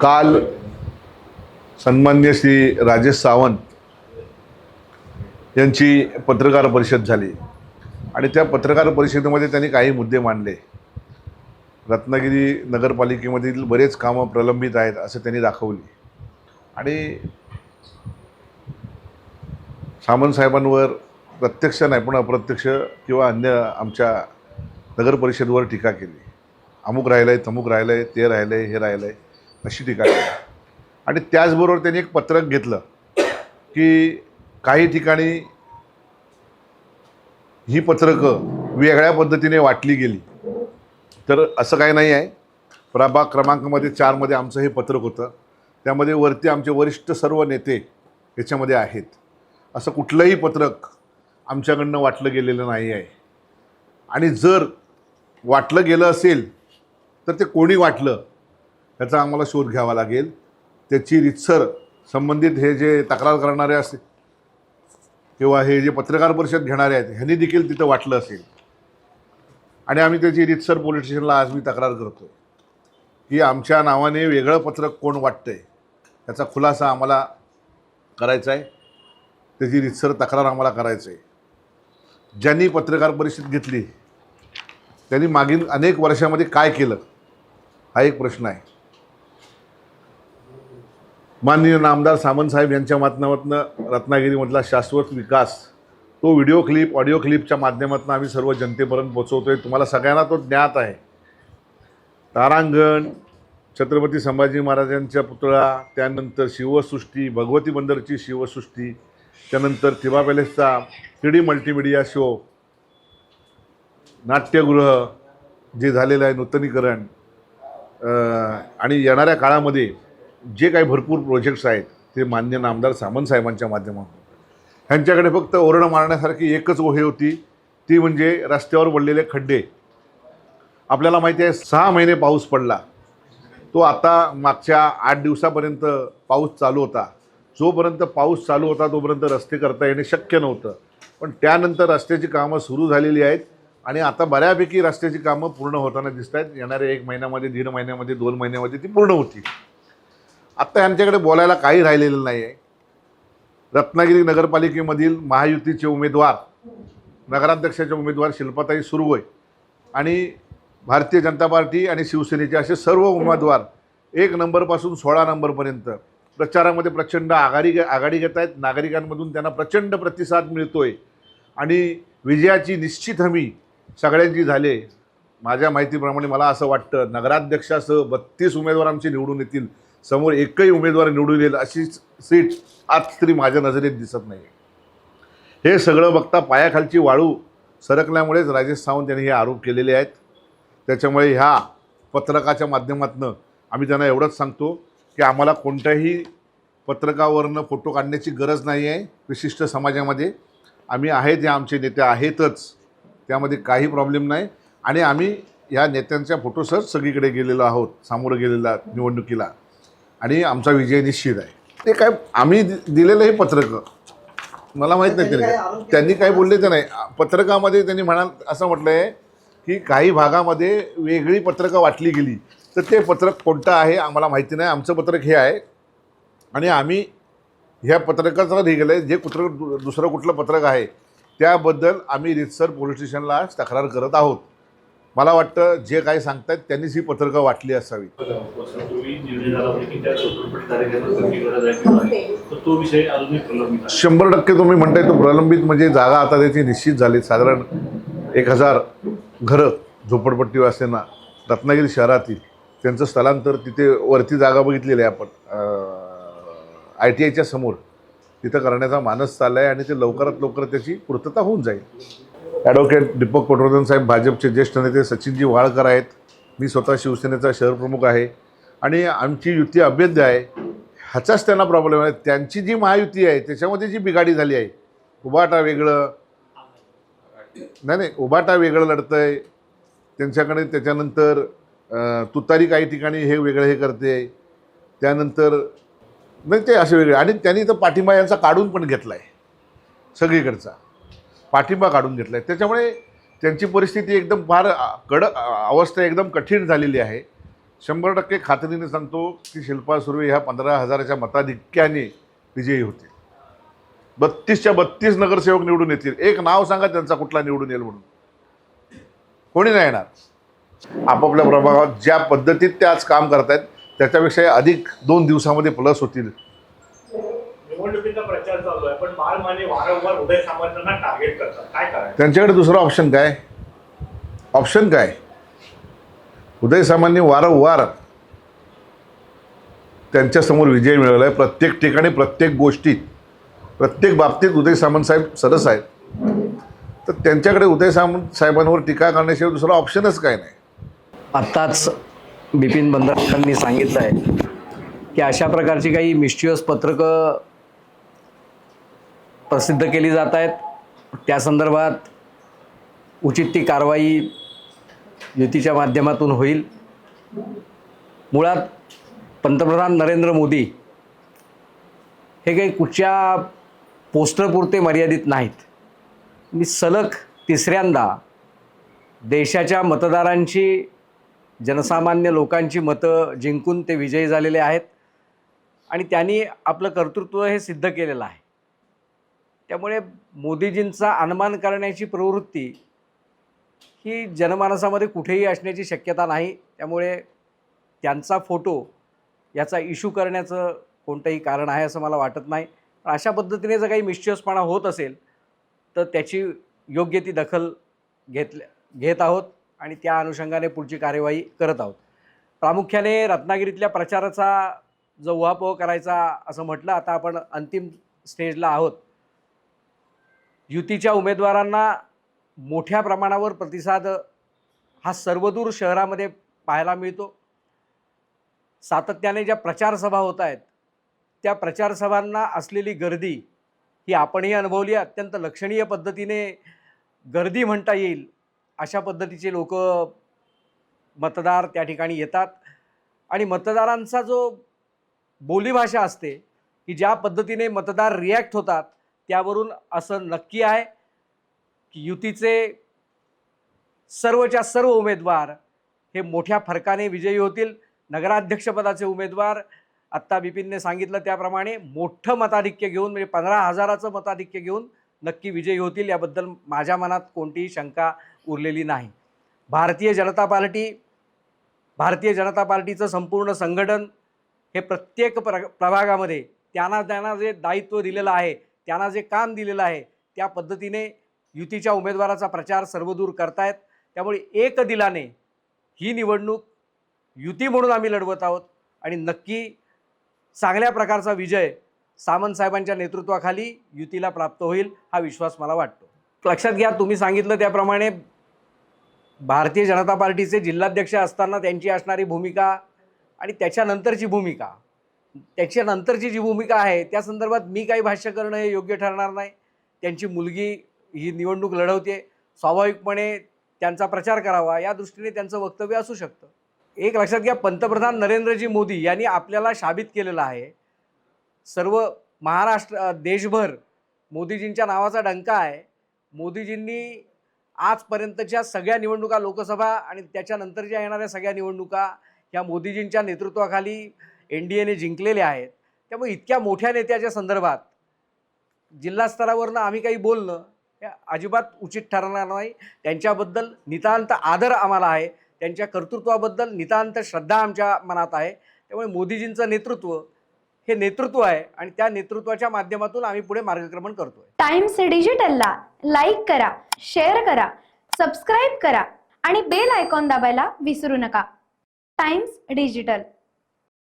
काल सन्मान्य श्री राजेश सावंत यांची पत्रकार परिषद झाली आणि त्या पत्रकार परिषदेमध्ये त्यांनी काही मुद्दे मांडले. रत्नागिरी नगरपालिकेमधील बरेच कामं प्रलंबित आहेत असं त्यांनी दाखवली आणि सामंत साहेबांवर प्रत्यक्ष नाही पण अप्रत्यक्ष किंवा अन्य आमच्या नगर परिषदेवर टीका केली. अमुक राहिलं आहे, तमुक राहिलं आहे, ते राहिलं आहे, हे राहिलं आहे अशी टीका केली. आणि त्याचबरोबर त्यांनी एक पत्रक घेतलं की काही ठिकाणी ही पत्रकं वेगळ्या पद्धतीने वाटली गेली. तर असं काही नाही आहे. प्रभाग क्रमांकामध्ये 4 मध्ये आमचं हे पत्रक होतं. त्यामध्ये वरती आमचे वरिष्ठ सर्व नेते याच्यामध्ये आहेत. असं कुठलंही पत्रक आमच्याकडनं वाटलं गेलेलं नाही आहे. आणि जर वाटलं गेलं असेल तर ते कोणी वाटलं याचा आम्हाला शोध घ्यावा लागेल. त्याची रीतसर संबंधित हे जे तक्रार करणारे असतील किंवा हे जे पत्रकार परिषद घेणारे आहेत ह्यांनी देखील तिथं वाटलं असेल आणि आम्ही त्याची रीतसर पोलीस स्टेशनला आज मी तक्रार करतो की आमच्या नावाने वेगळं पत्रक कोण वाटतंय याचा खुलासा आम्हाला करायचा आहे. त्याची रीतसर तक्रार आम्हाला करायचं आहे. ज्यांनी पत्रकार परिषद घेतली त्यांनी मागील अनेक वर्षामध्ये काय केलं हा एक प्रश्न आहे. माननीय नामदार सामंत साहेब यांच्या माध्यमातून रत्नागिरीमधला शाश्वत विकास तो व्हिडिओ क्लिप ऑडिओ क्लिपच्या माध्यमातून आम्ही सर्व जनतेपर्यंत पोचवतोय. तुम्हाला सगळ्यांना तो ज्ञात आहे. तारांगण, छत्रपती संभाजी महाराजांच्या पुतळा, त्यानंतर शिवसृष्टी, भगवती बंदरची शिवसृष्टी, त्यानंतर थिबा पॅलेसचा 3D मल्टीमीडिया शो, नाट्यगृह जे झालेलं आहे नूतनीकरण, आणि येणाऱ्या काळामध्ये जे काही भरपूर प्रोजेक्ट्स आहेत ते मान्य नामदार सामंत साहेबांच्या माध्यमातून. ह्यांच्याकडे फक्त ओरडं मारण्यासारखी एकच हे होती ती म्हणजे रस्त्यावर पडलेले खड्डे. आपल्याला माहिती आहे 6 महिने पाऊस पडला. तो आता मागच्या 8 दिवसापर्यंत पाऊस चालू होता. जोपर्यंत पाऊस चालू होता तोपर्यंत रस्ते करता येणे शक्य नव्हतं. पण त्यानंतर रस्त्याची कामं सुरू झालेली आहेत आणि आता बऱ्यापैकी रस्त्याची कामं पूर्ण होताना दिसत आहेत. येणाऱ्या 1 महिन्यामध्ये, 1.5 महिन्यामध्ये, 2 महिन्यामध्ये ती पूर्ण होती. आत्ता यांच्याकडे बोलायला काही राहिलेलं नाही आहे. रत्नागिरी नगरपालिकेमधील महायुतीचे उमेदवार, नगराध्यक्षाचे उमेदवार शिल्पाताई सुरवय आणि भारतीय जनता पार्टी आणि शिवसेनेचे असे सर्व उमेदवार 1 नंबरपासून 16 नंबरपर्यंत प्रचारामध्ये प्रचंड आघाडी घेत आहेत. नागरिकांमधून त्यांना प्रचंड प्रतिसाद मिळतोय आणि विजयाची निश्चित हमी सगळ्यांची झाली. माझ्या माहितीप्रमाणे मला असं वाटतं नगराध्यक्षासह 32 उमेदवार आमचे निवडून येतील. समोर एकही उमेदवार निवडून येईल अशी सीट आज तरी माझ्या नजरेत दिसत नाही. हे सगळं बघता पायाखालची वाळू सरकल्यामुळेच राजेश सावंत यांनी हे आरोप केलेले आहेत. त्याच्यामुळे ह्या पत्रकाच्या माध्यमातून आम्ही त्यांना एवढंच सांगतो की आम्हाला कोणत्याही पत्रकावरनं फोटो काढण्याची गरज नाही आहे. विशिष्ट समाजामध्ये आम्ही आहेत, हे आमचे नेते आहेतच, त्यामध्ये काही प्रॉब्लेम नाही. आणि आम्ही ह्या नेत्यांच्या फोटोसह सगळीकडे गेलेलो आहोत सामोरं गेलेला निवडणुकीला आणि आमचा विजय निश्चित आहे. ते काय आम्ही दिलेलं हे पत्रकं मला माहीत नाही त्यांनी काय बोलले ते नाही. पत्रकामध्ये त्यांनी असं म्हटलं आहे की काही भागामध्ये वेगळी पत्रकं वाटली गेली. तर ते पत्रक कोणतं आहे आम्हाला माहिती नाही. आमचं पत्रक हे आहे आणि आम्ही ह्या पत्रकाचं हे गेलं आहे. जे दुसरं कुठलं पत्रक आहे त्याबद्दल आम्ही रीतसर पोलीस स्टेशनला तक्रार करत आहोत. मला वाटतं जे काही सांगतायत त्यांनीच ही पत्रकं वाटली असावी. 100% तुम्ही म्हणताय तो प्रलंबित म्हणजे जागा आता त्याची निश्चित झाली. साधारण 1000 घरं झोपडपट्टीवासींना रत्नागिरी शहरातील त्यांचं स्थलांतर तिथे वरती जागा बघितलेली आहे आपण ITIच्या समोर तिथं करण्याचा मानस चालला आहे आणि ते लवकरात लवकर त्याची पूर्तता होऊन जाईल. ॲडव्होकेट दीपक पटवर्धन साहेब भाजपचे ज्येष्ठ नेते, सचिनजी वाळकर आहेत, मी स्वतः शिवसेनेचा शहर प्रमुख आहे आणि आमची युती अभेद्य आहे. ह्याचाच त्यांना प्रॉब्लेम आहे. त्यांची जी महायुती आहे त्याच्यामध्ये जी बिघाडी झाली आहे, उभाटा वेगळं नाही उभाटा वेगळं लढतं आहे त्यांच्याकडे. त्याच्यानंतर तुतारी काही ठिकाणी हे वेगळं हे करते, त्यानंतर नाही ते असे वेगळे. आणि त्यांनी तर पाठिंबा यांचा काढून पण घेतला आहे, सगळीकडचा पाठिंबा काढून घेतला आहे. त्याच्यामुळे त्यांची परिस्थिती एकदम फार अवस्था एकदम कठीण झालेली आहे. 100% खात्रीने सांगतो की शिल्पा सुर्वे ह्या 15,000च्या मताधिक्याने विजयी होतील. 32च्या 32 नगरसेवक निवडून येतील. एक नाव सांगा त्यांचा कुठला निवडून येईल म्हणून. कोणी नाही येणार. आपापल्या प्रभागात ज्या पद्धतीत ते आज काम करतायत त्याच्यापेक्षा अधिक 2 दिवसामध्ये प्लस होतील. निवडणुकीचा प्रचार चालू आहे, पण बाळमाने वारंवार उदय सामंतांना टार्गेट करतात. काय करायचं? त्यांच्याकडे दुसरा ऑप्शन काय? ऑप्शन काय? उदय सामंतांनी वारंवार त्यांच्यासमोर विजय मिळवला आहे. प्रत्येक ठिकाणी, प्रत्येक गोष्टीत, प्रत्येक बाबतीत उदय सामंत साहेब सरस आहेत. तर त्यांच्याकडे उदय सामंत साहेबांवर टीका करण्याशिवाय दुसरा ऑप्शनच काय नाही. आत्ताच बिपिन बंधनांनी सांगितलं आहे की अशा प्रकारची काही मिस्टियस पत्रकं प्रसिद्ध केली जात आहेत. त्या संदर्भात उचित ती कारवाई युतीच्या माध्यमातून होईल. मुळात पंतप्रधान नरेंद्र मोदी हे काही कुठच्या पोस्टरपुरते मर्यादित नाहीत. मी सलग तिसऱ्यांदा देशाच्या मतदारांची, जनसामान्य लोकांची मतं जिंकून ते विजयी झालेले आहेत आणि त्यांनी आपलं कर्तृत्व हे सिद्ध केलेलं आहे. त्यामुळे मोदीजींचा अनुमान करण्याची प्रवृत्ती ही जनमानसामध्ये कुठेही असण्याची शक्यता नाही. त्यामुळे त्यांचा फोटो याचा इश्यू करण्याचं कोणतंही कारण आहे असं मला वाटत नाही. अशा पद्धतीने जर काही मिस्चियसपणा होत असेल तर त्याची योग्य ती दखल घेत आहोत आणि त्या अनुषंगाने पुढची कार्यवाही करत आहोत. प्रामुख्याने रत्नागिरीतल्या प्रचाराचा जो उहापोह करायचा असं म्हटलं, आता आपण अंतिम स्टेजला आहोत. युतीच्या उमेदवारांना मोठ्या प्रमाणावर प्रतिसाद हा सर्वदूर शहरामध्ये पाहायला मिळतो. सातत्याने ज्या प्रचारसभा होत आहेत त्या प्रचारसभांना असलेली गर्दी ही आपणही अनुभवली. अत्यंत लक्षणीय पद्धतीने गर्दी म्हणता येईल अशा पद्धतीचे लोक, मतदार त्या ठिकाणी येतात आणि मतदारांचा जो बोलीभाषा असते की ज्या पद्धतीने मतदार रिॲक्ट होतात त्यावरून असं नक्की आहे की युतीचे सर्वच्या सर्व उमेदवार हे मोठ्या फरकाने विजयी होतील. नगराध्यक्षपदाचे उमेदवार आत्ता बिपिनने सांगितलं त्याप्रमाणे मोठं मताधिक्य घेऊन, म्हणजे 15,000चं मताधिक्य घेऊन नक्की विजयी होतील. याबद्दल माझ्या मनात कोणतीही शंका उरलेली नाही. भारतीय जनता पार्टीचं संपूर्ण संघटन हे प्रत्येक प्रभागामध्ये त्यांना जे दायित्व दिलेलं आहे, त्यांना जे काम दिलेलं आहे त्या पद्धतीने युतीच्या उमेदवाराचा प्रचार सर्वदूर करतायत. त्यामुळे एक दिलाने ही निवडणूक युती म्हणून आम्ही लढवत आहोत आणि नक्की चांगल्या प्रकारचा विजय सामंत साहेबांच्या नेतृत्वाखाली युतीला प्राप्त होईल हा विश्वास मला वाटतो. लक्षात घ्या, तुम्ही सांगितलं त्याप्रमाणे भारतीय जनता पार्टीचे जिल्हाध्यक्ष असताना त्यांची असणारी भूमिका आणि त्याच्यानंतरची जी भूमिका आहे त्या संदर्भात मी काही भाष्य करणं हे योग्य ठरणार नाही. त्यांची मुलगी ही निवडणूक लढवते, स्वाभाविकपणे त्यांचा प्रचार करावा या दृष्टीने त्यांचं वक्तव्य असू शकतं. एक लक्षात घ्या, पंतप्रधान नरेंद्रजी मोदी यांनी आपल्याला साबित केलेलं आहे, सर्व महाराष्ट्र, देशभर मोदीजींच्या नावाचा डंका आहे. मोदीजींनी आजपर्यंतच्या सगळ्या निवडणुका, लोकसभा आणि त्याच्यानंतरच्या येणाऱ्या सगळ्या निवडणुका ह्या मोदीजींच्या नेतृत्वाखाली NDAने जिंकलेल्या आहेत. त्यामुळे इतक्या मोठ्या नेत्याच्या संदर्भात जिल्हा स्तरावरनं आम्ही काही बोलणं हे अजिबात उचित ठरणार नाही. त्यांच्याबद्दल नितांत आदर आम्हाला आहे, त्यांच्या कर्तृत्वाबद्दल नितांत श्रद्धा आमच्या मनात आहे. त्यामुळे मोदीजींचं नेतृत्व हे नेतृत्व आहे आणि त्या नेतृत्वाच्या माध्यमातून आम्ही पुढे मार्गक्रमण करतोय. टाइम्स डिजिटलला लाईक करा, शेअर करा, सबस्क्राईब करा आणि बेल आयकॉन दाबायला विसरू नका. Times digital.